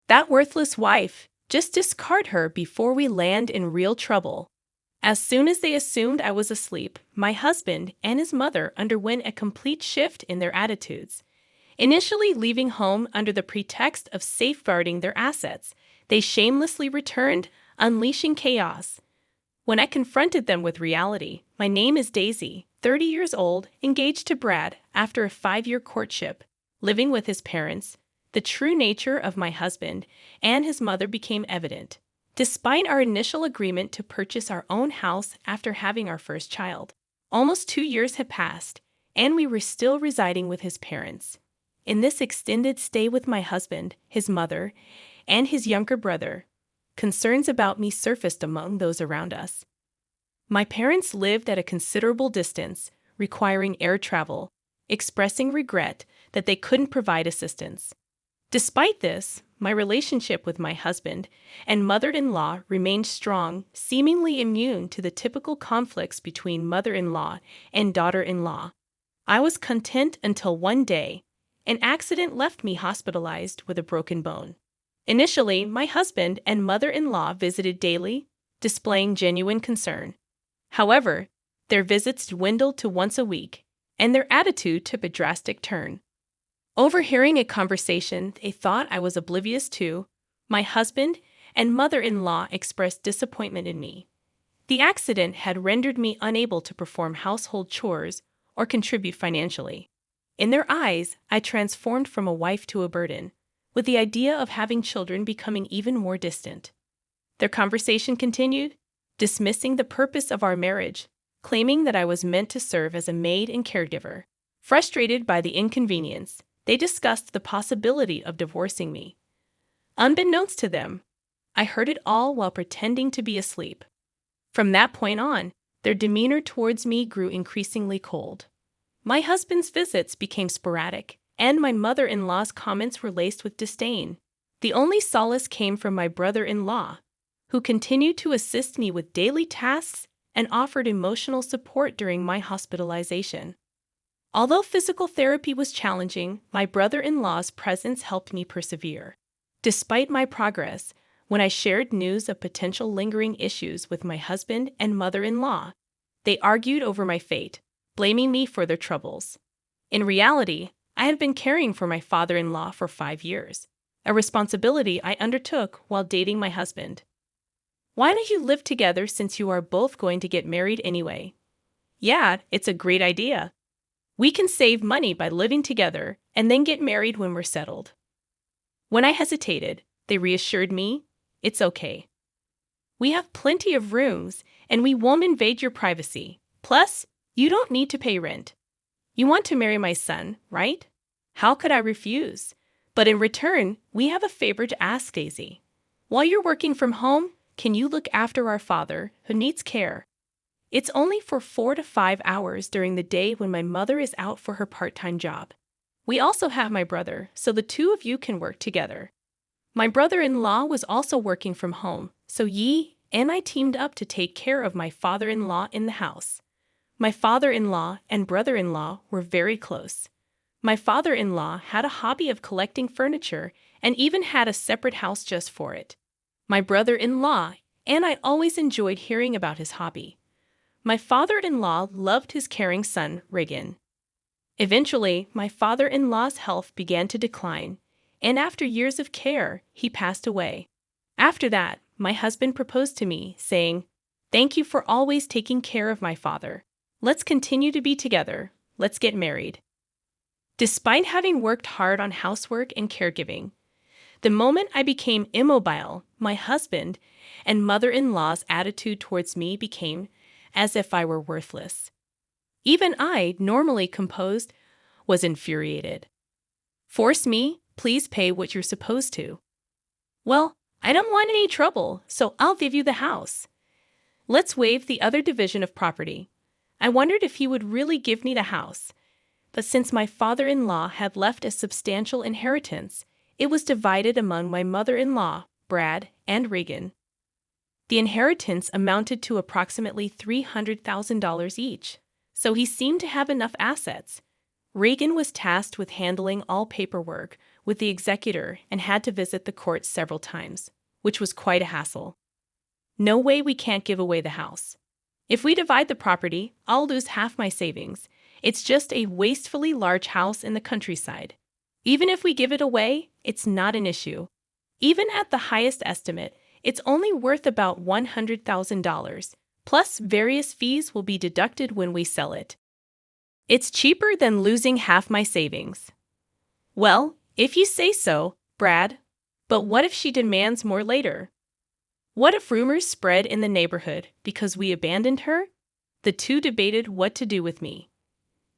That worthless wife. Just discard her before we land in real trouble. As soon as they assumed I was asleep, my husband and his mother underwent a complete shift in their attitudes. Initially leaving home under the pretext of safeguarding their assets, they shamelessly returned, unleashing chaos. When I confronted them with reality, my name is Daisy, 30 years old, engaged to Brad after a 5-year courtship, living with his parents, the true nature of my husband and his mother became evident. Despite our initial agreement to purchase our own house after having our first child, almost 2 years had passed, and we were still residing with his parents. In this extended stay with my husband, his mother, and his younger brother, concerns about me surfaced among those around us. My parents lived at a considerable distance, requiring air travel, expressing regret that they couldn't provide assistance. Despite this, my relationship with my husband and mother-in-law remained strong, seemingly immune to the typical conflicts between mother-in-law and daughter-in-law. I was content until one day, an accident left me hospitalized with a broken bone. Initially, my husband and mother-in-law visited daily, displaying genuine concern. However, their visits dwindled to once a week, and their attitude took a drastic turn. Overhearing a conversation they thought I was oblivious to, my husband and mother-in-law expressed disappointment in me. The accident had rendered me unable to perform household chores or contribute financially. In their eyes, I transformed from a wife to a burden, with the idea of having children becoming even more distant. Their conversation continued, dismissing the purpose of our marriage, claiming that I was meant to serve as a maid and caregiver. Frustrated by the inconvenience, they discussed the possibility of divorcing me. Unbeknownst to them, I heard it all while pretending to be asleep. From that point on, their demeanor towards me grew increasingly cold. My husband's visits became sporadic, and my mother-in-law's comments were laced with disdain. The only solace came from my brother-in-law, who continued to assist me with daily tasks and offered emotional support during my hospitalization. Although physical therapy was challenging, my brother-in-law's presence helped me persevere. Despite my progress, when I shared news of potential lingering issues with my husband and mother-in-law, they argued over my fate, blaming me for their troubles. In reality, I had been caring for my father-in-law for 5 years, a responsibility I undertook while dating my husband. Why don't you live together since you are both going to get married anyway? Yeah, it's a great idea. We can save money by living together and then get married when we're settled. When I hesitated, they reassured me, it's okay. We have plenty of rooms and we won't invade your privacy. Plus, you don't need to pay rent. You want to marry my son, right? How could I refuse? But in return, we have a favor to ask, Daisy. While you're working from home, can you look after our father, who needs care? It's only for 4 to 5 hours during the day when my mother is out for her part-time job. We also have my brother, so the two of you can work together. My brother-in-law was also working from home, so Yi and I teamed up to take care of my father-in-law in the house. My father-in-law and brother-in-law were very close. My father-in-law had a hobby of collecting furniture and even had a separate house just for it. My brother-in-law and I always enjoyed hearing about his hobby. My father-in-law loved his caring son, Regan. Eventually, my father-in-law's health began to decline, and after years of care, he passed away. After that, my husband proposed to me, saying, "Thank you for always taking care of my father. Let's continue to be together. Let's get married." Despite having worked hard on housework and caregiving, the moment I became immobile, my husband and mother-in-law's attitude towards me became as if I were worthless. Even I, normally composed, was infuriated. "Force me, please pay what you're supposed to." "Well, I don't want any trouble, so I'll give you the house. Let's waive the other division of property." I wondered if he would really give me the house, but since my father-in-law had left a substantial inheritance, it was divided among my mother-in-law, Brad, and Regan. The inheritance amounted to approximately $300,000 each, so he seemed to have enough assets. Regan was tasked with handling all paperwork, with the executor and had to visit the court several times, which was quite a hassle. No way, we can't give away the house. If we divide the property, I'll lose half my savings. It's just a wastefully large house in the countryside. Even if we give it away, it's not an issue. Even at the highest estimate, it's only worth about $100,000, plus various fees will be deducted when we sell it. It's cheaper than losing half my savings. Well, if you say so, Brad. But what if she demands more later? What if rumors spread in the neighborhood because we abandoned her? The two debated what to do with me.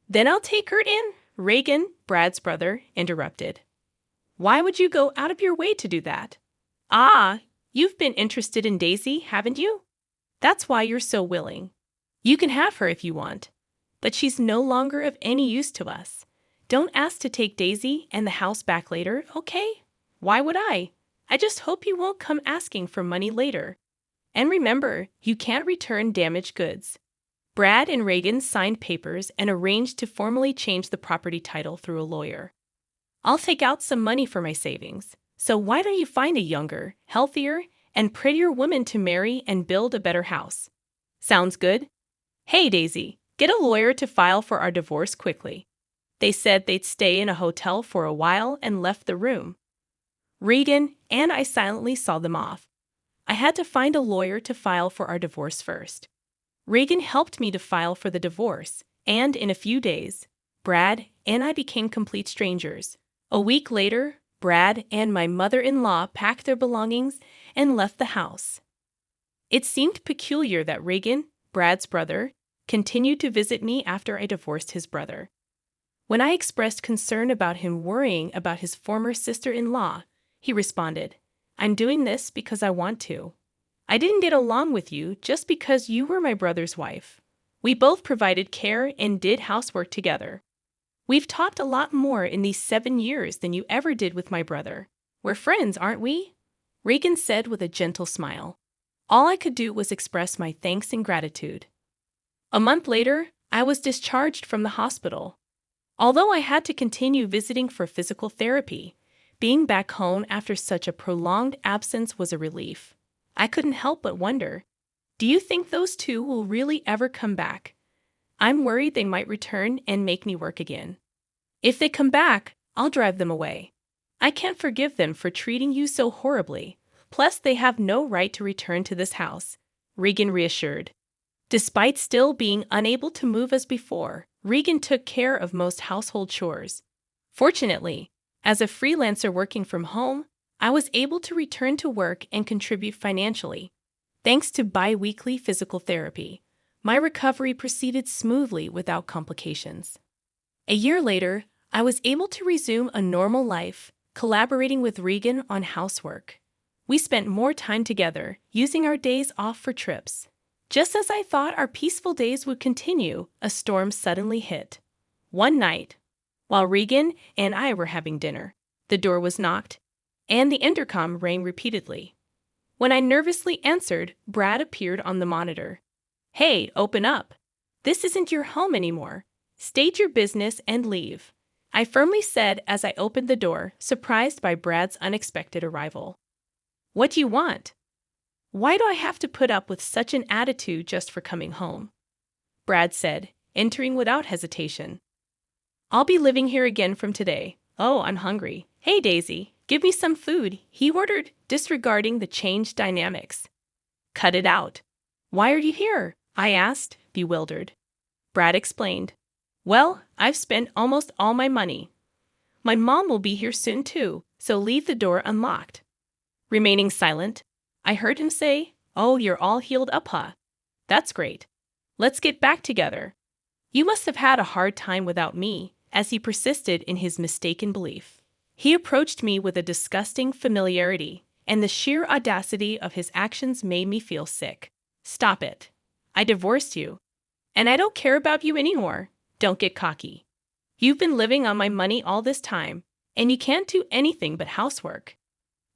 Then I'll take her in, Reagan, Brad's brother, interrupted. Why would you go out of your way to do that? Ah, you've been interested in Daisy, haven't you? That's why you're so willing. You can have her if you want, but she's no longer of any use to us. Don't ask to take Daisy and the house back later, okay? Why would I? I just hope you won't come asking for money later. And remember, you can't return damaged goods. Brad and Reagan signed papers and arranged to formally change the property title through a lawyer. I'll take out some money for my savings, so why don't you find a younger, healthier, and prettier woman to marry and build a better house? Sounds good? Hey, Daisy, get a lawyer to file for our divorce quickly. They said they'd stay in a hotel for a while and left the room. Reagan and I silently saw them off. I had to find a lawyer to file for our divorce first. Reagan helped me to file for the divorce, and in a few days, Brad and I became complete strangers. A week later, Brad and my mother-in-law packed their belongings and left the house. It seemed peculiar that Reagan, Brad's brother, continued to visit me after I divorced his brother. When I expressed concern about him worrying about his former sister-in-law, he responded, I'm doing this because I want to. I didn't get along with you just because you were my brother's wife. We both provided care and did housework together. We've talked a lot more in these 7 years than you ever did with my brother. We're friends, aren't we? Reagan said with a gentle smile. All I could do was express my thanks and gratitude. A month later, I was discharged from the hospital. Although I had to continue visiting for physical therapy, being back home after such a prolonged absence was a relief. I couldn't help but wonder, do you think those two will really ever come back? I'm worried they might return and make me work again. If they come back, I'll drive them away. I can't forgive them for treating you so horribly. Plus, they have no right to return to this house, Reagan reassured. Despite still being unable to move as before, Reagan took care of most household chores. Fortunately, as a freelancer working from home, I was able to return to work and contribute financially. Thanks to bi-weekly physical therapy, my recovery proceeded smoothly without complications. A year later, I was able to resume a normal life, collaborating with Reagan on housework. We spent more time together, using our days off for trips. Just as I thought our peaceful days would continue, a storm suddenly hit. One night, while Reagan and I were having dinner, the door was knocked, and the intercom rang repeatedly. When I nervously answered, Brad appeared on the monitor. Hey, open up. This isn't your home anymore. State your business and leave, I firmly said as I opened the door, surprised by Brad's unexpected arrival. What do you want? Why do I have to put up with such an attitude just for coming home? Brad said, entering without hesitation. I'll be living here again from today. Oh, I'm hungry. Hey, Daisy, give me some food, he ordered, disregarding the changed dynamics. Cut it out. Why are you here? I asked, bewildered. Brad explained. Well, I've spent almost all my money. My mom will be here soon too, so leave the door unlocked. Remaining silent, I heard him say, Oh, you're all healed up, huh? That's great. Let's get back together. You must have had a hard time without me, as he persisted in his mistaken belief. He approached me with a disgusting familiarity, and the sheer audacity of his actions made me feel sick. Stop it. I divorced you. And I don't care about you anymore. Don't get cocky. You've been living on my money all this time, and you can't do anything but housework.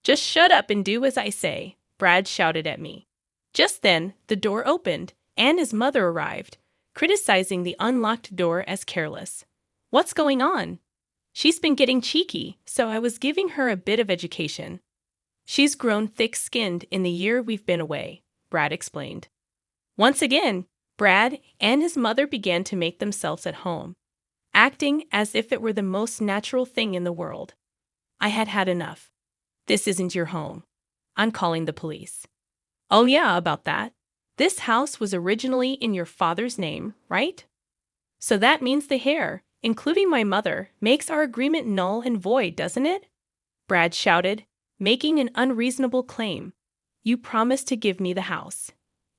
Just shut up and do as I say, Brad shouted at me. Just then, the door opened, and his mother arrived, criticizing the unlocked door as careless. What's going on? She's been getting cheeky, so I was giving her a bit of education. She's grown thick-skinned in the year we've been away, Brad explained. Once again, Brad and his mother began to make themselves at home, acting as if it were the most natural thing in the world. I had had enough. This isn't your home. I'm calling the police. Oh yeah, about that. This house was originally in your father's name, right? So that means the heir, including my mother, makes our agreement null and void, doesn't it? Brad shouted, making an unreasonable claim. You promised to give me the house.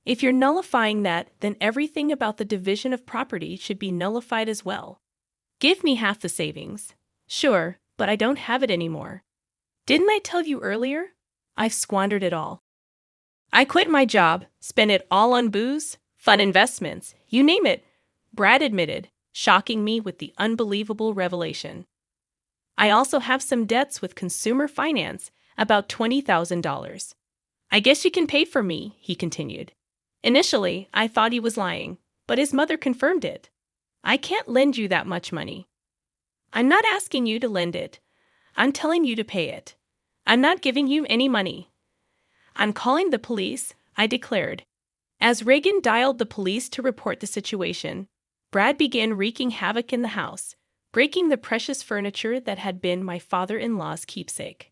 If you're nullifying that, then everything about the division of property should be nullified as well. Give me half the savings. Sure, but I don't have it anymore. Didn't I tell you earlier? I've squandered it all. I quit my job, spent it all on booze, fun investments, you name it, Brad admitted, shocking me with the unbelievable revelation. I also have some debts with consumer finance, about $20,000. I guess you can pay for me, he continued. Initially, I thought he was lying, but his mother confirmed it. I can't lend you that much money. I'm not asking you to lend it. I'm telling you to pay it. I'm not giving you any money. I'm calling the police, I declared. As Reagan dialed the police to report the situation, Brad began wreaking havoc in the house, breaking the precious furniture that had been my father-in-law's keepsake.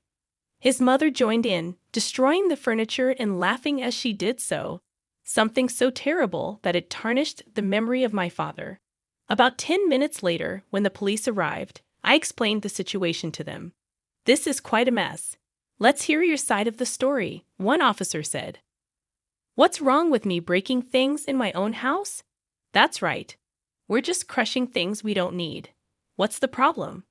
His mother joined in, destroying the furniture and laughing as she did so, something so terrible that it tarnished the memory of my father. About 10 minutes later, when the police arrived, I explained the situation to them. This is quite a mess. Let's hear your side of the story, one officer said. What's wrong with me breaking things in my own house? That's right. We're just crushing things we don't need. What's the problem?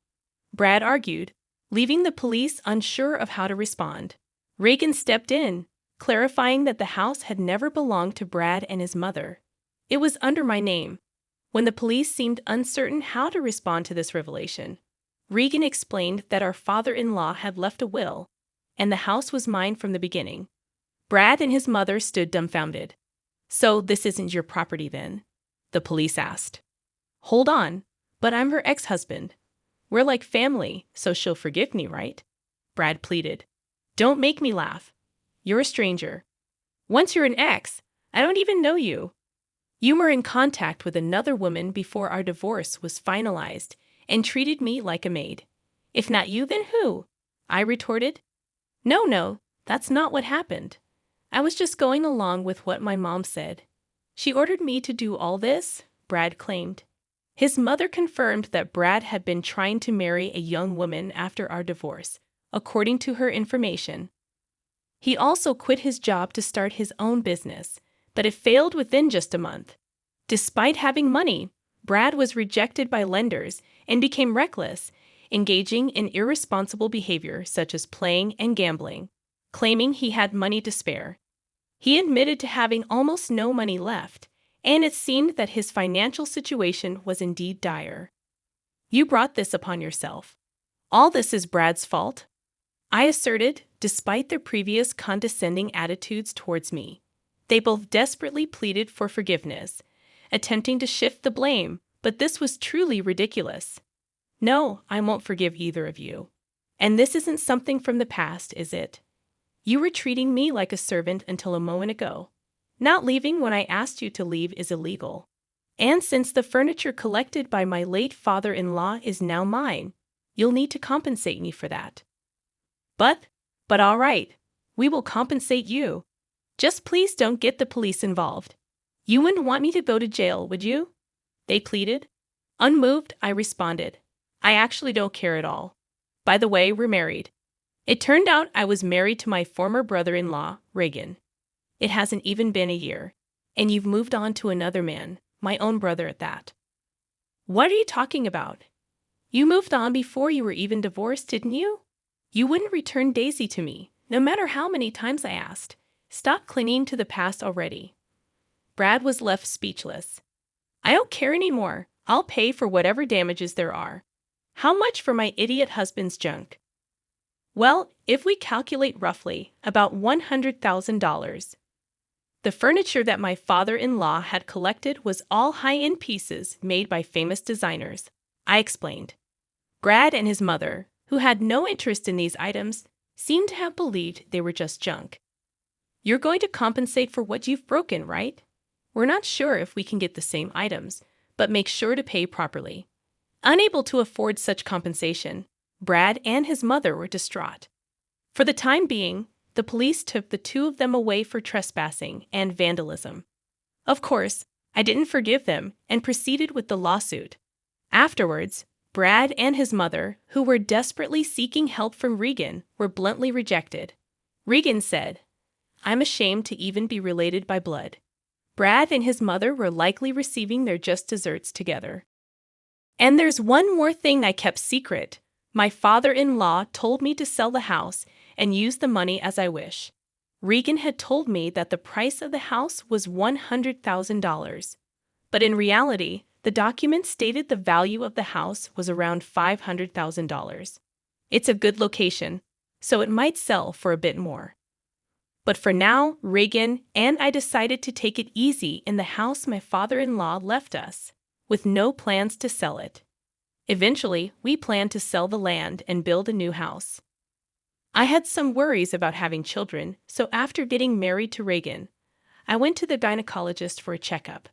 Brad argued, leaving the police unsure of how to respond. Reagan stepped in, clarifying that the house had never belonged to Brad and his mother. It was under my name. When the police seemed uncertain how to respond to this revelation, Reagan explained that our father-in-law had left a will, and the house was mine from the beginning. Brad and his mother stood dumbfounded. So this isn't your property then? The police asked. Hold on, but I'm her ex-husband. We're like family, so she'll forgive me, right? Brad pleaded. Don't make me laugh. You're a stranger. Once you're an ex, I don't even know you. You were in contact with another woman before our divorce was finalized and treated me like a maid. If not you, then who? I retorted. No, that's not what happened. I was just going along with what my mom said. She ordered me to do all this, Brad claimed. His mother confirmed that Brad had been trying to marry a young woman after our divorce, according to her information. He also quit his job to start his own business, but it failed within just a month. Despite having money, Brad was rejected by lenders and became reckless, engaging in irresponsible behavior such as playing and gambling, claiming he had money to spare. He admitted to having almost no money left, and it seemed that his financial situation was indeed dire. You brought this upon yourself. All this is Brad's fault, I asserted, despite their previous condescending attitudes towards me. They both desperately pleaded for forgiveness, attempting to shift the blame, but this was truly ridiculous. No, I won't forgive either of you. And this isn't something from the past, is it? You were treating me like a servant until a moment ago. Not leaving when I asked you to leave is illegal. And since the furniture collected by my late father-in-law is now mine, you'll need to compensate me for that. But all right, we will compensate you. Just please don't get the police involved. You wouldn't want me to go to jail, would you? They pleaded. Unmoved, I responded. I actually don't care at all. By the way, we're married. It turned out I was married to my former brother-in-law, Reagan. It hasn't even been a year, and you've moved on to another man, my own brother at that. What are you talking about? You moved on before you were even divorced, didn't you? You wouldn't return Daisy to me, no matter how many times I asked. Stop clinging to the past already. Brad was left speechless. I don't care anymore. I'll pay for whatever damages there are. How much for my idiot husband's junk? Well, if we calculate roughly, about $100,000. The furniture that my father-in-law had collected was all high-end pieces made by famous designers, I explained. Brad and his mother, who had no interest in these items, seemed to have believed they were just junk. You're going to compensate for what you've broken, right? We're not sure if we can get the same items, but make sure to pay properly. Unable to afford such compensation, Brad and his mother were distraught. For the time being, the police took the two of them away for trespassing and vandalism. Of course, I didn't forgive them and proceeded with the lawsuit. Afterwards, Brad and his mother, who were desperately seeking help from Regan, were bluntly rejected. Regan said, "I'm ashamed to even be related by blood." Brad and his mother were likely receiving their just desserts together. And there's one more thing I kept secret. My father-in-law told me to sell the house and use the money as I wish. Regan had told me that the price of the house was $100,000. But in reality, the document stated the value of the house was around $500,000. It's a good location, so it might sell for a bit more. But for now, Regan and I decided to take it easy in the house my father-in-law left us, with no plans to sell it. Eventually, we planned to sell the land and build a new house. I had some worries about having children, so after getting married to Regan, I went to the gynecologist for a checkup.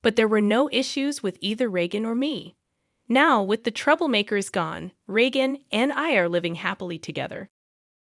But there were no issues with either Regan or me. Now, with the troublemakers gone, Regan and I are living happily together.